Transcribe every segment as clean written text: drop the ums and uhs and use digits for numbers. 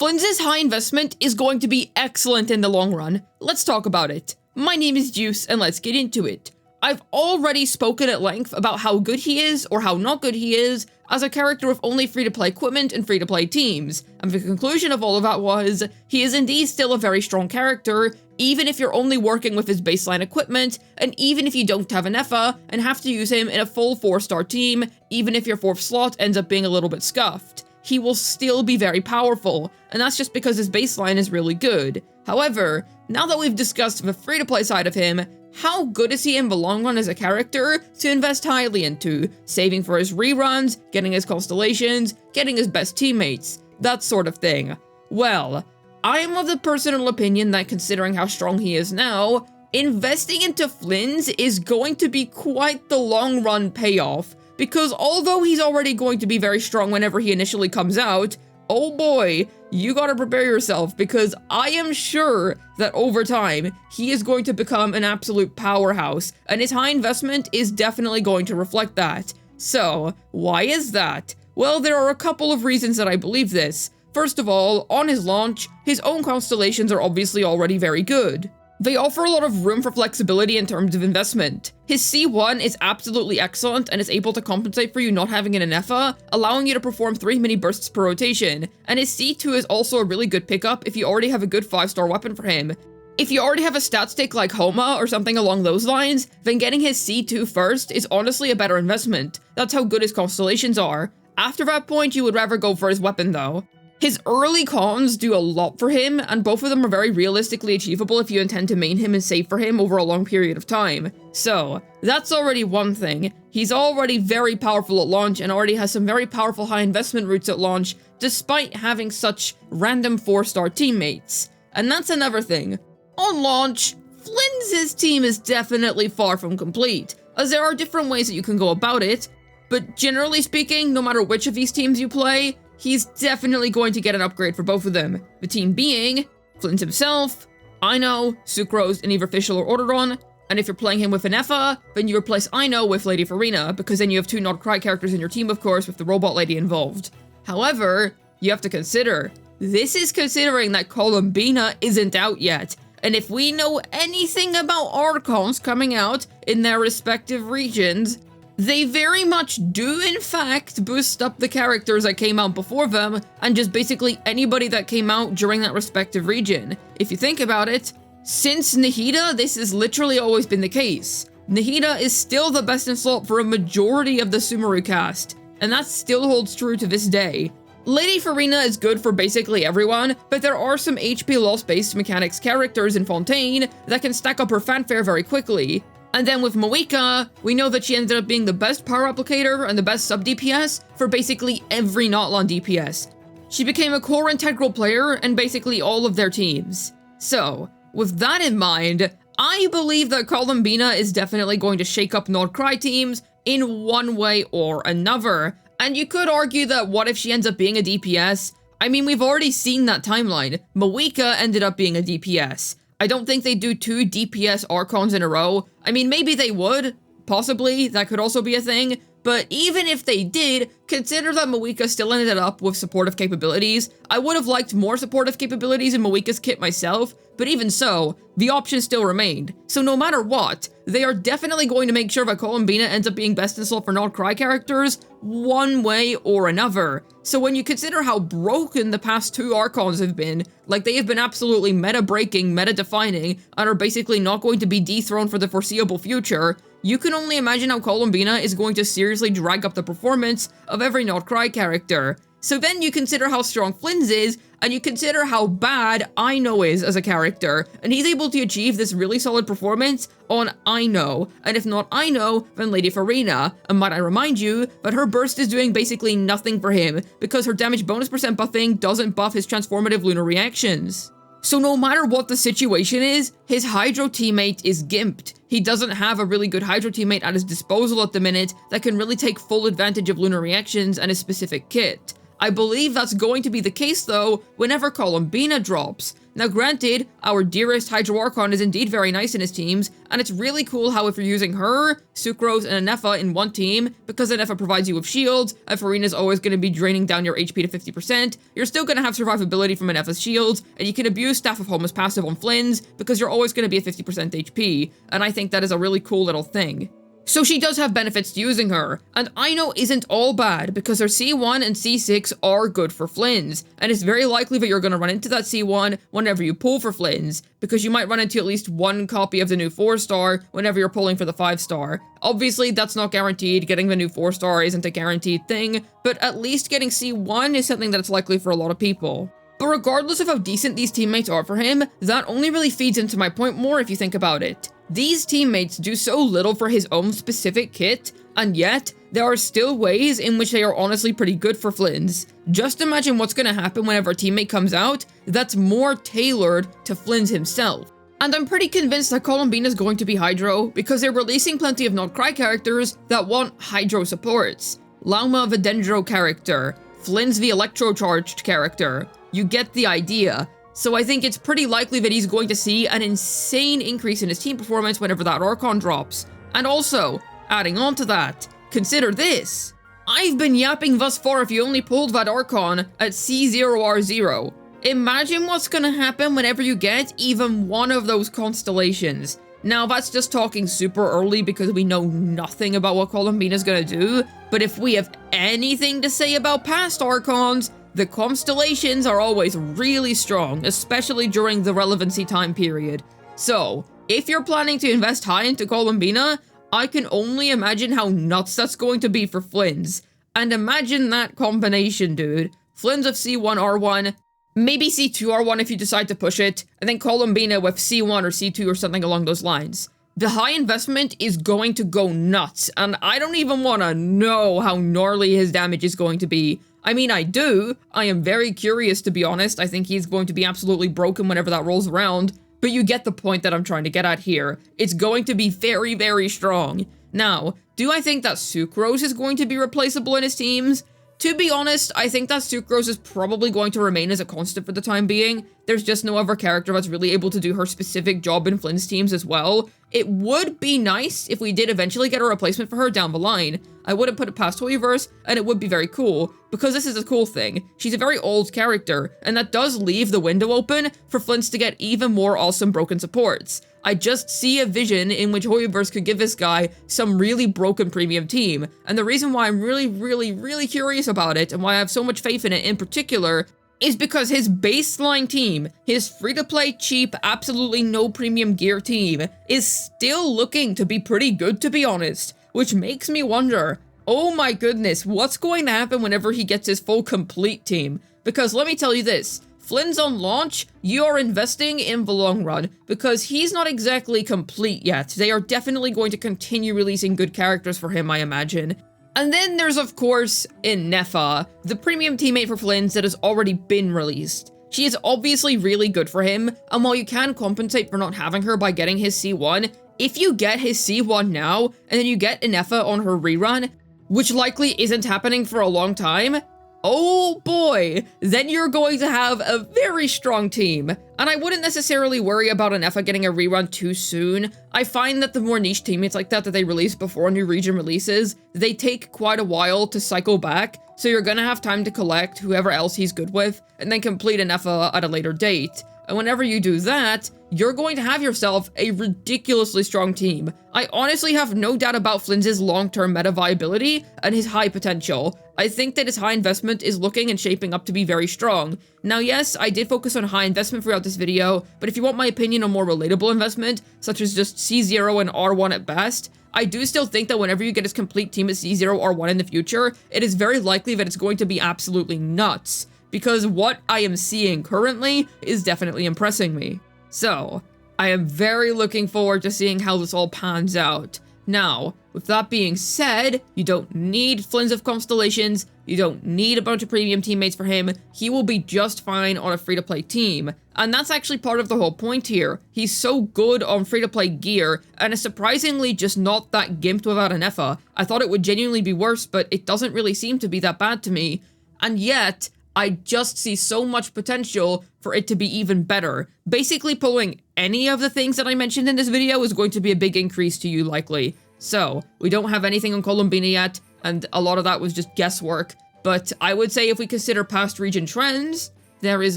Flins' high investment is going to be excellent in the long run. Let's talk about it. My name is Juice, and let's get into it. I've already spoken at length about how good he is, or how not good he is, as a character with only free-to-play equipment and free-to-play teams, and the conclusion of all of that was, he is indeed still a very strong character, even if you're only working with his baseline equipment, and even if you don't have an EFA, and have to use him in a full 4-star team, even if your 4th slot ends up being a little bit scuffed. He will still be very powerful, and that's just because his baseline is really good. However, now that we've discussed the free-to-play side of him, how good is he in the long run as a character to invest highly into, saving for his reruns, getting his constellations, getting his best teammates, that sort of thing? Well, I am of the personal opinion that considering how strong he is now, investing into Flins is going to be quite the long run payoff, because although he's already going to be very strong whenever he initially comes out, oh boy, you gotta prepare yourself, because I am sure that over time, he is going to become an absolute powerhouse, and his high investment is definitely going to reflect that. So, why is that? Well, there are a couple of reasons that I believe this. First of all, on his launch, his own constellations are obviously already very good. They offer a lot of room for flexibility in terms of investment. His C1 is absolutely excellent and is able to compensate for you not having an EFA, allowing you to perform 3 mini bursts per rotation, and his C2 is also a really good pickup if you already have a good 5-star weapon for him. If you already have a stat stick like Homa or something along those lines, then getting his C2 first is honestly a better investment. That's how good his constellations are. After that point, you would rather go for his weapon though. His early cons do a lot for him, and both of them are very realistically achievable if you intend to main him and save for him over a long period of time. So, that's already one thing. He's already very powerful at launch and already has some very powerful high investment routes at launch, despite having such random 4-star teammates. And that's another thing. On launch, Flins' team is definitely far from complete, as there are different ways that you can go about it, but generally speaking, no matter which of these teams you play, he's definitely going to get an upgrade for both of them. The team being Flins himself, Ino, Sucrose, and either Fischl or Orderon, and if you're playing him with an EFA, then you replace Ino with Lady Farina, because then you have 2 Not Cry characters in your team, of course, with the robot lady involved. However, you have to consider, this is considering that Columbina isn't out yet, and if we know anything about Archons coming out in their respective regions, they very much do in fact boost up the characters that came out before them, and just basically anybody that came out during that respective region. If you think about it, since Nahida, this has literally always been the case. Nahida is still the best in slot for a majority of the Sumeru cast, and that still holds true to this day. Lady Farina is good for basically everyone, but there are some HP loss based mechanics characters in Fontaine that can stack up her fanfare very quickly. And then with Moika, we know that she ended up being the best power applicator and the best sub-DPS for basically every Notlon DPS. She became a core integral player in basically all of their teams. So, with that in mind, I believe that Columbina is definitely going to shake up Not Cry teams in one way or another. And you could argue that what if she ends up being a DPS? I mean, we've already seen that timeline. Moika ended up being a DPS. I don't think they do 2 DPS Archons in a row. I mean, maybe they would. Possibly. That could also be a thing. But even if they did, consider that Moika still ended up with supportive capabilities. I would have liked more supportive capabilities in Moika's kit myself, but even so, the option still remained. So no matter what, they are definitely going to make sure that Columbina ends up being best in slot for Not Cry characters, one way or another. So when you consider how broken the past 2 Archons have been, like they have been absolutely meta-breaking, meta-defining, and are basically not going to be dethroned for the foreseeable future, you can only imagine how Columbina is going to seriously drag up the performance of every Not Cry character. So then you consider how strong Flins is, and you consider how bad Ino is as a character, and he's able to achieve this really solid performance on Ino, and if not Ino, then Lady Farina, and might I remind you that her burst is doing basically nothing for him, because her damage bonus percent buffing doesn't buff his transformative lunar reactions. So no matter what the situation is, his Hydro teammate is gimped. He doesn't have a really good Hydro teammate at his disposal at the minute that can really take full advantage of lunar reactions and his specific kit. I believe that's going to be the case though whenever Columbina drops, Now granted, our dearest Hydro Archon is indeed very nice in his teams, and it's really cool how if you're using her, Sucrose, and Anefa in one team, because Anefa provides you with shields, and Farina's always going to be draining down your HP to 50%, you're still going to have survivability from Anefa's shields, and you can abuse Staff of Homeless passive on Flins, because you're always going to be at 50% HP, and I think that is a really cool little thing. So she does have benefits to using her, and I know isn't all bad because her C1 and C6 are good for Flins, and it's very likely that you're going to run into that C1 whenever you pull for Flins, because you might run into at least one copy of the new 4-star whenever you're pulling for the 5-star. Obviously, that's not guaranteed, getting the new 4-star isn't a guaranteed thing, but at least getting C1 is something that's likely for a lot of people. But regardless of how decent these teammates are for him, that only really feeds into my point more if you think about it. These teammates do so little for his own specific kit, and yet, there are still ways in which they are honestly pretty good for Flins. Just imagine what's gonna happen whenever a teammate comes out that's more tailored to Flins himself. And I'm pretty convinced that Columbine is going to be Hydro, because they're releasing plenty of Not Cry characters that want Hydro supports. Lauma the Dendro character, Flins the Electro-charged character. You get the idea. So I think it's pretty likely that he's going to see an insane increase in his team performance whenever that Archon drops. And also, adding on to that, consider this. I've been yapping thus far if you only pulled that Archon at C0R0. Imagine what's gonna happen whenever you get even one of those constellations. Now that's just talking super early because we know nothing about what Columbina's gonna do, but if we have anything to say about past Archons, the constellations are always really strong, especially during the relevancy time period. So, if you're planning to invest high into Columbina, I can only imagine how nuts that's going to be for Flins. And imagine that combination, dude. Flins of C1R1, maybe C2R1 if you decide to push it, and then Columbina with C1 or C2 or something along those lines. The high investment is going to go nuts, and I don't even want to know how gnarly his damage is going to be. I mean, I do. I am very curious, to be honest. I think he's going to be absolutely broken whenever that rolls around. But you get the point that I'm trying to get at here. It's going to be very, very strong. Now, do I think that Sucrose is going to be replaceable in his teams? To be honest, I think that Sucrose is probably going to remain as a constant for the time being. There's just no other character that's really able to do her specific job in Flynn's teams as well. It would be nice if we did eventually get a replacement for her down the line. I wouldn't put it past Hoyoverse, and it would be very cool, because this is a cool thing. She's a very old character, and that does leave the window open for Flint's to get even more awesome broken supports. I just see a vision in which Hoyoverse could give this guy some really broken premium team, and the reason why I'm really curious about it, and why I have so much faith in it in particular, is because his baseline team, his free-to-play, cheap, absolutely no premium gear team, is still looking to be pretty good, to be honest, which makes me wonder, oh my goodness, what's going to happen whenever he gets his full complete team? Because let me tell you this, Flynn's on launch, you are investing in the long run, because he's not exactly complete yet. They are definitely going to continue releasing good characters for him, I imagine. And then there's, of course, Anefa, the premium teammate for Flins that has already been released. She is obviously really good for him, and while you can compensate for not having her by getting his C1, if you get his C1 now, and then you get Anefa on her rerun, which likely isn't happening for a long time, oh boy, then you're going to have a very strong team. And I wouldn't necessarily worry about Anefa getting a rerun too soon. I find that the more niche teammates like that they release before new region releases, they take quite a while to cycle back, so you're gonna have time to collect whoever else he's good with, and then complete Anefa at a later date. And whenever you do that, you're going to have yourself a ridiculously strong team. I honestly have no doubt about Flynn's long-term meta viability and his high potential. I think that his high investment is looking and shaping up to be very strong. Now yes, I did focus on high investment throughout this video, but if you want my opinion on more relatable investment, such as just C0 and R1 at best, I do still think that whenever you get his complete team at C0 R1 in the future, it is very likely that it's going to be absolutely nuts, because what I am seeing currently is definitely impressing me. So, I am very looking forward to seeing how this all pans out. Now, with that being said, you don't need Flins of Constellations, you don't need a bunch of premium teammates for him, he will be just fine on a free-to-play team. And that's actually part of the whole point here. He's so good on free-to-play gear, and is surprisingly just not that gimped without Anefa. I thought it would genuinely be worse, but it doesn't really seem to be that bad to me. And yet, I just see so much potential for it to be even better. Basically, pulling any of the things that I mentioned in this video is going to be a big increase to you likely. So, we don't have anything on Columbina yet, and a lot of that was just guesswork. But I would say if we consider past region trends, there is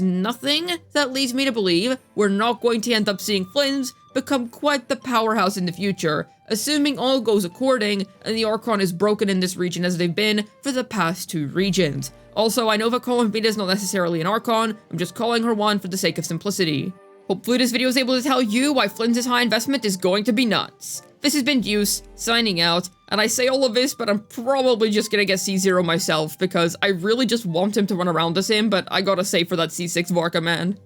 nothing that leads me to believe we're not going to end up seeing Flins become quite the powerhouse in the future, assuming all goes according and the Archon is broken in this region as they've been for the past 2 regions. Also, I know that Columbina is not necessarily an Archon, I'm just calling her one for the sake of simplicity. Hopefully this video is able to tell you why Flins' high investment is going to be nuts. This has been Deuce, signing out, and I say all of this, but I'm probably just gonna get C0 myself, because I really just want him to run around as him, but I gotta say for that C6 Varka, man.